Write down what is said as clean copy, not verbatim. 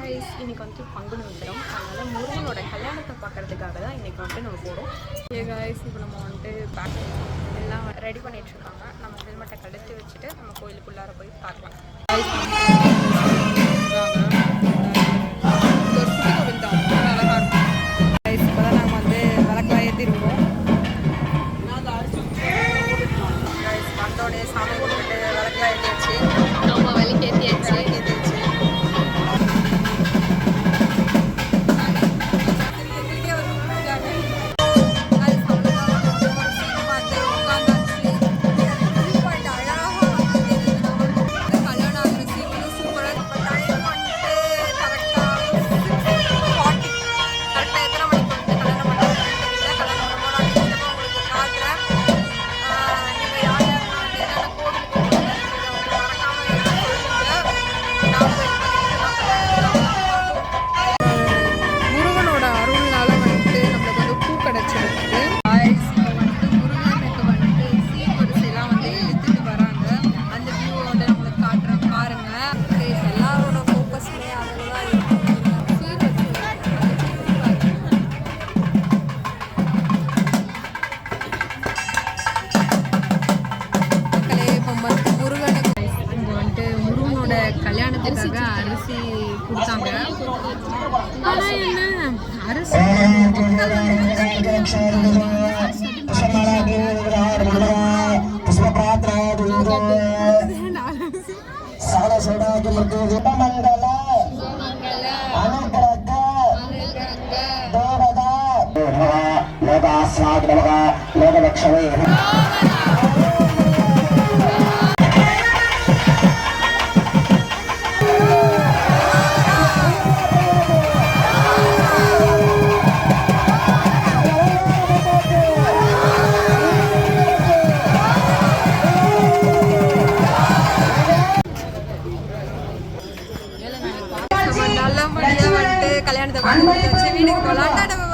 Guys இன்னைக்கு வந்து பங்குனி உத்திரம் அதனால முருகனோட கல்யாணத்தை பார்க்கறதுக்காக தான் இன்னைக்கு வந்து நம்ம போறோம். ஏ गाइस இப்போ நம்ம வந்து பேக் எல்லாம் ரெடி பண்ணிட்டு இருக்காங்க. நம்ம ஹெல்மெட்டை கழட்டி வச்சுட்டு நம்ம கோயிலுக்குள்ளார போய் பார்க்கலாம். ஒரு குட்டி கோவில் தான், அழகா இருக்கும். गाइस இப்போதான் நாங்கள் வந்து விளக்கெல்லாம் ஏற்றிருக்கோம். गाइस வந்தோடனே சாமி கும்பிட்டு விளக்கெல்லாம் ஏற்றியாச்சு. நம்ம விளக்கு ஏற்றியாச்சு. கல்யாணத்துக்காக அரிசி கொடுத்தாங்க. ஆனா என்ன அரிசி கல்யாணத்தை வீட்டுக்கு போகலாம்.